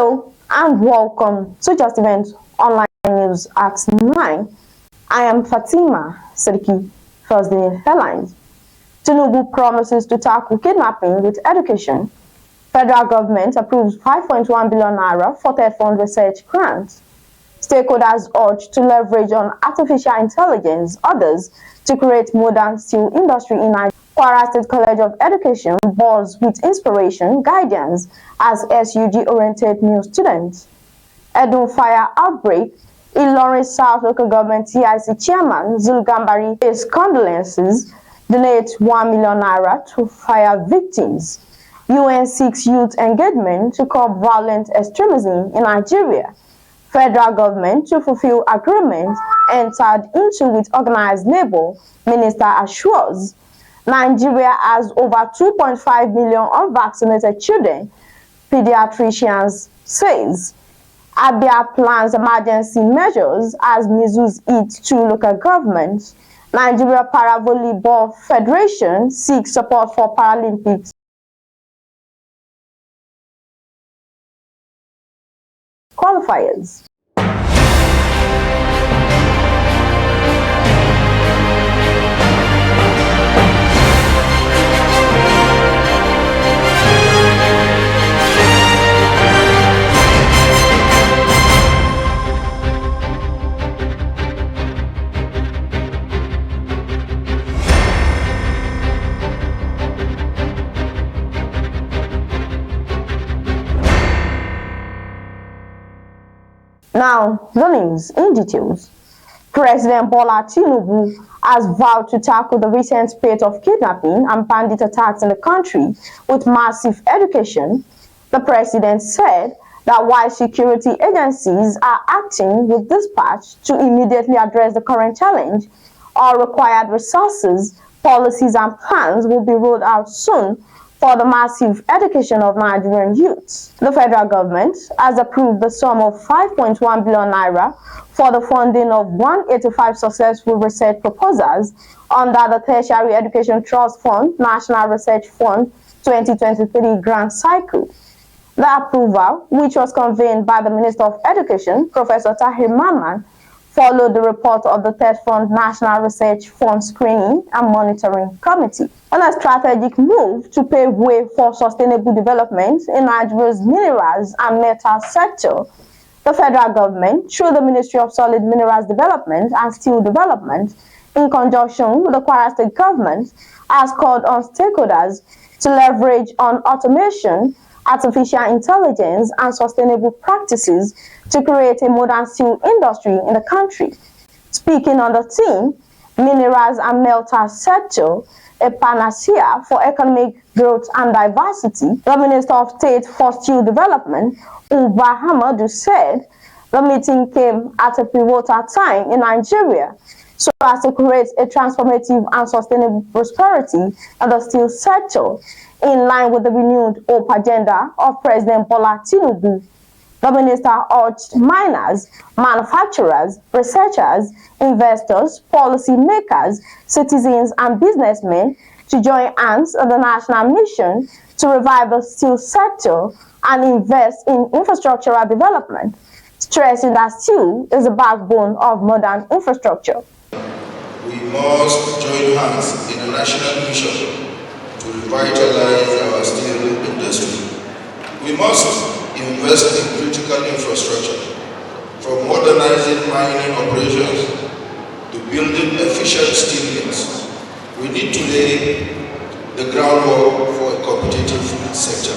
Hello and welcome to Justeventonline News at 9. I am Fatima Siddiqui. First the headlines. Tinubu promises to tackle kidnapping with education. Federal government approves 5.1 billion naira for TETFund research grants. Stakeholders urge to leverage on artificial intelligence, others to create modern steel industry in Nigeria. Kwara State College of Education buzz with inspiration, guidance as SUG Orientate new students. Edun fire outbreak. Ilorin South Local Government TIC Chairman Zulgambari pays condolences, donate 1 million naira to fire victims. UN seeks youth engagement to curb violent extremism in Nigeria. Federal government to fulfill agreement entered into with organized labor, Minister assures. Nigeria has over 2.5 million unvaccinated children, Pediatricians says. Abia plans emergency measures as measles hit 2 local governments. Nigeria Para Volleyball Federation seeks support for Paralympics. Qualifiers. Now, the news in details. President Bola Tinubu has vowed to tackle the recent spate of kidnapping and bandit attacks in the country with massive education. The president said that while security agencies are acting with dispatch to immediately address the current challenge, all required resources, policies and plans will be rolled out soon for the massive education of Nigerian youths. The federal government has approved the sum of 5.1 billion naira for the funding of 185 successful research proposals under the Tertiary Education Trust Fund National Research Fund 2023 grant cycle. The approval, which was convened by the Minister of Education, Professor Tahir Mamman, followed the report of the TETFund National Research Fund Screening and Monitoring Committee. On a strategic move to pave way for sustainable development in Nigeria's minerals and metal sector, the federal government, through the Ministry of Solid Minerals Development and Steel Development, in conjunction with the Kwara State government, has called on stakeholders to leverage on automation, artificial intelligence, and sustainable practices to create a modern steel industry in the country. Speaking on the theme, Minerals and Metal Sector, a panacea for economic growth and diversity, the Minister of State for Steel Development, Uba Hamadu, said the meeting came at a pivotal time in Nigeria so as to create a transformative and sustainable prosperity in the steel sector, in line with the renewed hope agenda of President Bola Tinubu. The minister urged miners, manufacturers, researchers, investors, policy makers, citizens, and businessmen to join hands in the national mission to revive the steel sector and invest in infrastructural development, stressing that steel is the backbone of modern infrastructure. We must join hands in a national mission to revitalize our steel industry. We must invest in critical infrastructure, from modernizing mining operations to building efficient steel mills. We need to lay the groundwork for a competitive sector.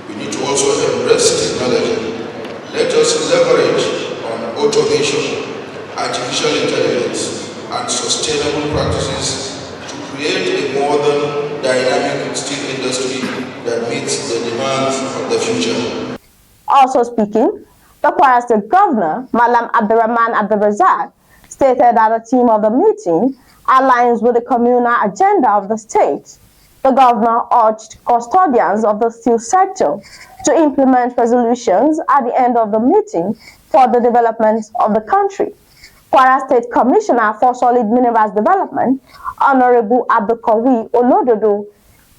We need to also embrace technology. Let us leverage on automation, artificial intelligence, and sustainable practices to create a modern, dynamic steel industry that meets the demands of the future. Also speaking, the Kwara State Governor, Malam Abdurrahman Abdulrazak, stated that the theme of the meeting aligns with the communal agenda of the state. The governor urged custodians of the steel sector to implement resolutions at the end of the meeting for the development of the country. Kwara State Commissioner for Solid Minerals Development, Honorable Abdulkawi Olododo,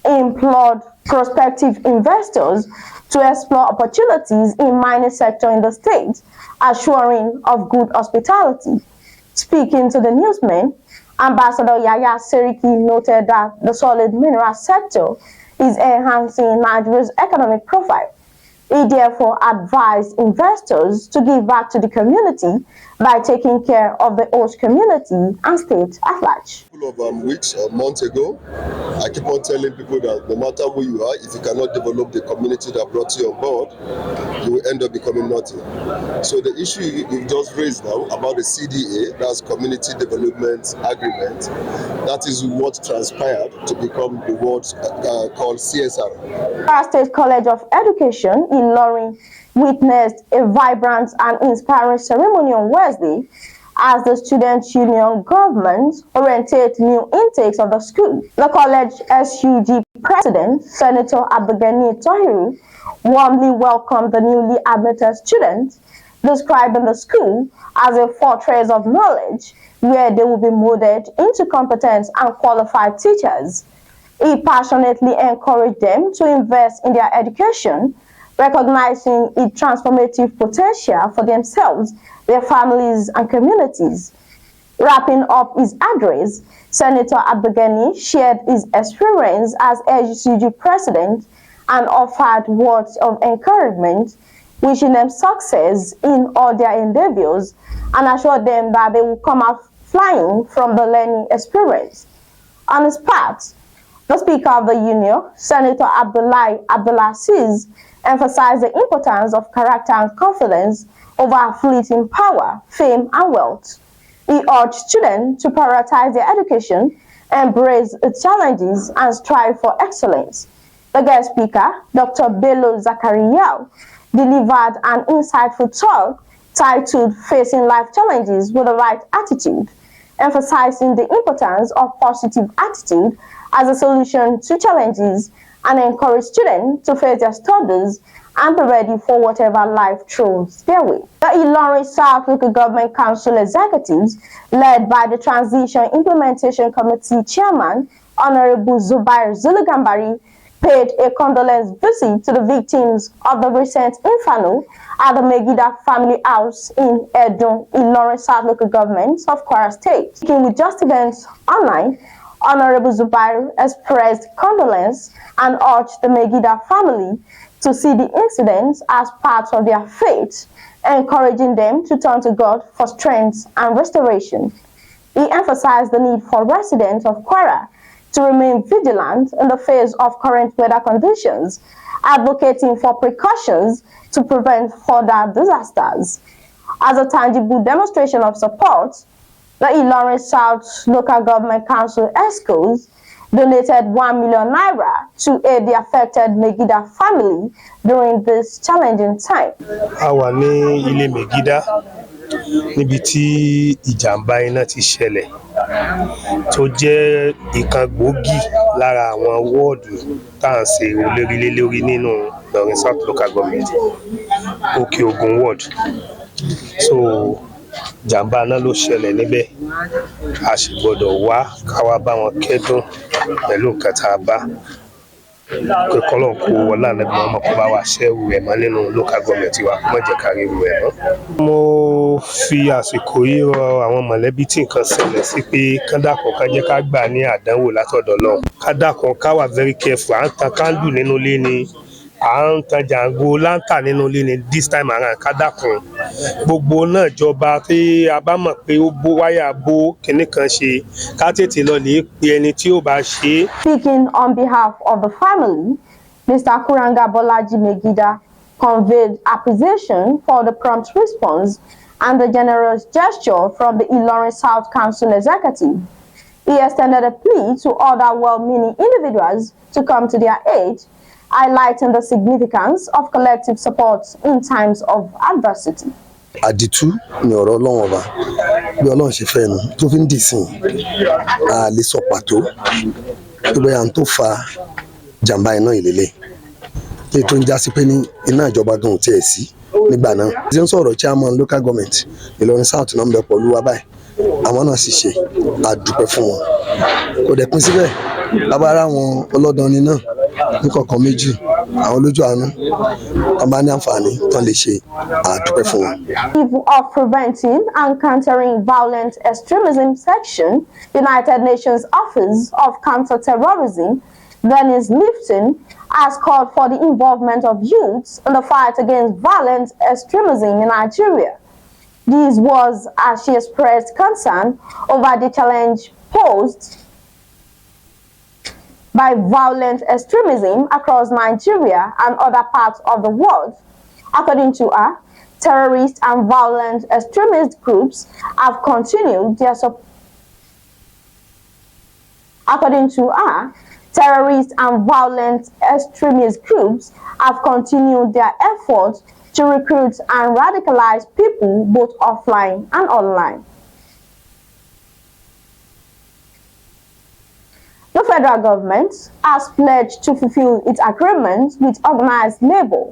implored prospective investors to explore opportunities in mining sector in the state, assuring of good hospitality. Speaking to the newsmen, Ambassador Yaya Seriki noted that the solid mineral sector is enhancing Nigeria's economic profile. He therefore advised investors to give back to the community by taking care of the host community and state at large. A couple of weeks or months ago, I keep on telling people that no matter who you are, if you cannot develop the community that brought you on board, you will end up becoming nothing. So the issue you've just raised now about the CDA, that's Community Development Agreement, that is what transpired to become the word called CSR. Kwara State College of Education in Ilorin witnessed a vibrant and inspiring ceremony on Wednesday as the student union government orientate new intakes of the school. The college SUG president, Senator Abdulgani Tahiru, warmly welcomed the newly admitted students, describing the school as a fortress of knowledge where they will be molded into competent and qualified teachers. He passionately encouraged them to invest in their education, recognizing its transformative potential for themselves, their families, and communities. Wrapping up his address, Senator Abdulgani shared his experience as SUG president and offered words of encouragement, wishing them success in all their endeavors and assured them that they will come out flying from the learning experience. On his part, the Speaker of the Union, Senator Abdullahi Abdulaziz, emphasized the importance of character and confidence over fleeting power, fame, and wealth. He urged students to prioritize their education, embrace its challenges, and strive for excellence. The guest speaker, Dr. Bello Zakariya, delivered an insightful talk titled Facing Life Challenges with the Right Attitude, emphasizing the importance of positive attitude as a solution to challenges and encourage students to face their studies and be ready for whatever life throws their way. The Ilorin South Local Government Council executives, led by the Transition Implementation Committee Chairman, Honorable Zubair Zulugambari, paid a condolence visit to the victims of the recent inferno at the Megida family house in Edun, Ilorin South Local Government of Kwara State. Speaking with Justeventonline, Honorable Zubair expressed condolence and urged the Megida family to see the incidents as part of their faith, encouraging them to turn to God for strength and restoration. He emphasized the need for residents of Kwara to remain vigilant in the face of current weather conditions, advocating for precautions to prevent further disasters. As a tangible demonstration of support, the Ilorin South Local Government Council ESCOs donated 1 million naira to aid the affected Megida family during this challenging time. Àwa ní ilé Megida níbi tí ìjàmbá iná ti ṣẹlẹ̀ tó jẹ́ ìkan gbòógì lára àwọn wọ́ọ̀dù tá à ń ṣe olórílé lórí nínú Ilorin South Local Government Òkè Ògùn ward. So jàmbá náà ló ṣẹlẹ̀ níbẹ̀, a sì gbọ́dọ̀ wá káwá bá wọn kẹ́dùn pẹ̀lú nǹkan tá a bá pé kọ́lọ́n kó wọlé ànábì ọmọ kó bá wa ṣẹ́rù rẹ̀ mọ́ nínú local government wa kó má jẹ́ ká ríru rẹ̀ mọ́. Mo fi àsìkò yìí rọ àwọn mọ̀lẹ́bí tí nǹkan ṣẹlẹ̀ sí pé kán dákun ká jẹ́ ká gbà ní àdánwò látọ̀dọ̀ Ọlọ́run. Ká dákun ká wà very careful. À ń tan kándù nínú ilé ni, à ń tan jàǹgó láńtà nínú ilé ni this time around. Ká dákun gbogbo náà jọba tí a bá mọ̀ pé ó bó wáyà bó kinní kan ṣe ká tètè lọ lè pe ẹni tí ó bá ṣe. Speaking on behalf of the family, Mr. Kuranga Bolaji Megida conveyed appreciation for the prompt response and the generous gesture from the Ilorin South Council Executive. He extended a plea to other well-meaning individuals to come to their aid, highlighting the significance of collective support in times of adversity. Àdìtú ni ọ̀rọ̀ Ọlọ́run ọba bí Ọlọ́run ṣe fẹ́ nu tó fi ń dì sí a lè sọ pàtó tó bẹ́ẹ̀ à ń tó fa jàmbá iná ìlélẹ̀ tí tó ń já sí pé ní iná ìjọba gan ò tiẹ̀ sí nígbà náà. Ṣé ń sọ̀rọ̀ chairman local government Ilorin South náà ń bẹ pẹ̀lú wa báyìí àwọn náà sì ṣe àdúpẹ́ fún wọn kò dẹ̀ pín síbẹ̀ lábára àwọn ọlọ́dọni náà níkọ̀ọ̀kan méjì àwọn olójú àánú tó bá ní àǹfààní tó lè ṣe àdúpẹ́ fún wọn. Of Preventing and Countering Violent Extremism Section, United Nations Office of Counter-Terrorism, Dennis Lifton, has called for the involvement of youths in the fight against violent extremism in Nigeria. This was as she expressed concern over the challenge posed by violent extremism across Nigeria and other parts of the world. According to her, terrorist and violent extremist groups have continued their support. According to her, terrorist and violent extremist groups have continued their efforts to recruit and radicalize people both offline and online. The federal government has pledged to fulfill its agreement with organized labor.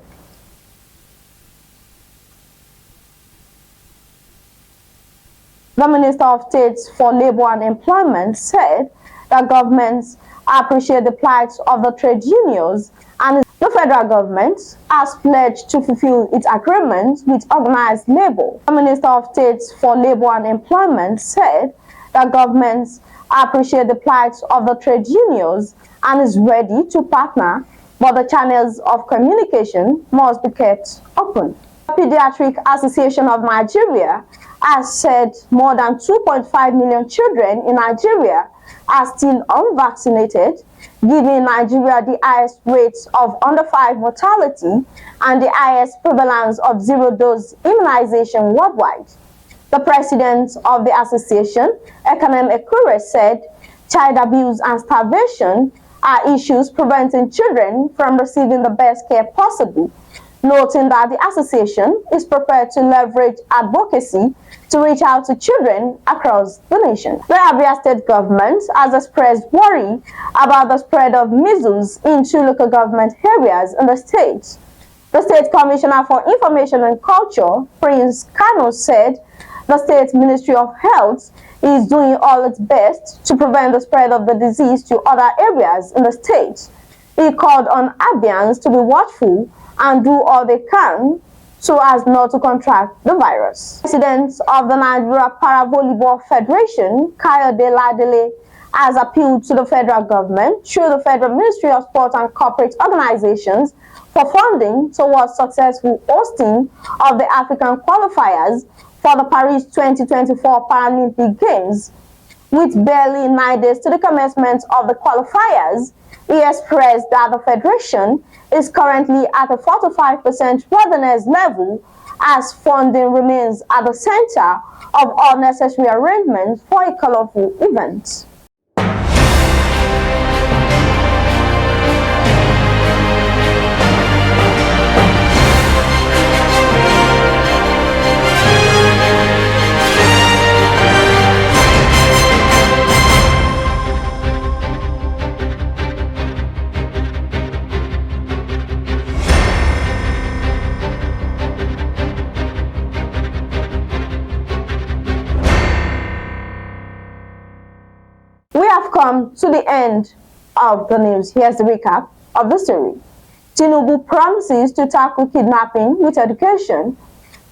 The Minister of State for Labor and Employment said that governments appreciate the plight of the trade unions, and the federal government has pledged to fulfill its agreement with organized labor. The Minister of State for Labor and Employment said that governments appreciate the plight of the trade unions and is ready to partner, but the channels of communication must be kept open. The Pediatric Association of Nigeria has said more than 2.5 million children in Nigeria are still unvaccinated, giving Nigeria the highest rates of under 5 mortality and the highest prevalence of zero-dose immunization worldwide. The president of the association, Ekanem Ekure, said child abuse and starvation are issues preventing children from receiving the best care possible, noting that the association is prepared to leverage advocacy to reach out to children across the nation. The Abia state government has expressed worry about the spread of measles in 2 local government areas in the state. The State Commissioner for Information and Culture, Prince Kano, said the State Ministry of Health is doing all its best to prevent the spread of the disease to other areas in the state. He called on Abians to be watchful and do all they can so as not to contract the virus. President of the Nigeria Para Volleyball Federation, Kayode Ladele, has appealed to the federal government through the Federal Ministry of Sport and Corporate Organizations for funding towards successful hosting of the African qualifiers for the Paris 2024 Paralympic Games. With barely 9 days to the commencement of the qualifiers, he expressed that the Federation is currently at a 45% readiness level as funding remains at the center of all necessary arrangements for a colorful event. We have come to the end of the news. Here's the recap of the story. Tinubu promises to tackle kidnapping with education.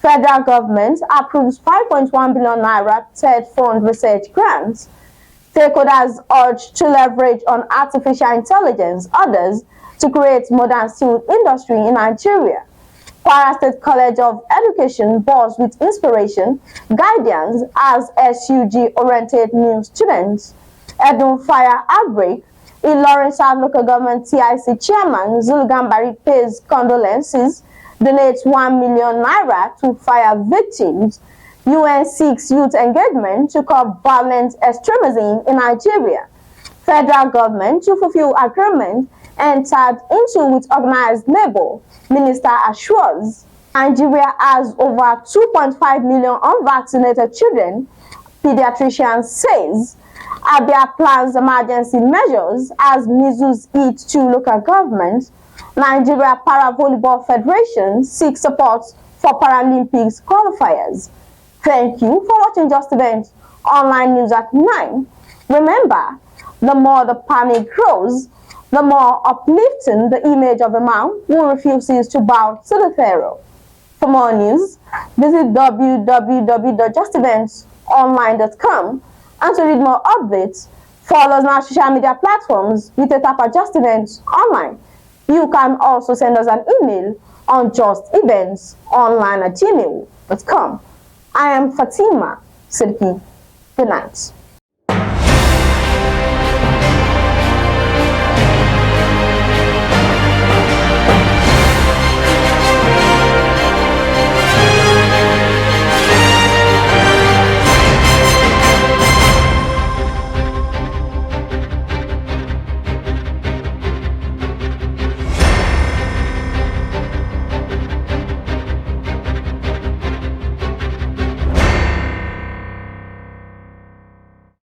Federal government approves 5.1 billion naira TETFund research grants. Stakeholders urged to leverage on artificial intelligence others to create modern steel industry in Nigeria. Kwara State College of Education buzz with inspiration, guidance as SUG Orientate new students. Edun fire outbreak. Ilorin South Local Government TIC Chairman Zulgambari pays condolences, donates 1 million naira to fire victims. UN seeks youth engagement to curb violent extremism in Nigeria. Federal government to fulfill agreement entered into with organized labor, Minister assures. Nigeria has over 2.5 million unvaccinated children, Pediatricians says. Abia plans emergency measures as measles hit 2 local governments. Nigeria Para Volleyball Federation seeks support for Paralympics qualifiers. Thank you for watching Justeventonline News at 9. Remember, the more the panic grows, the more uplifting the image of a man who refuses to bow to the pharaoh. For more news, visit www.justeventonline.com, and to read more updates, follow us on our social media platforms with a tap at Just Events Online. You can also send us an email on justeventsonline@gmail.com. I am Fatima Siddiqui. Good night.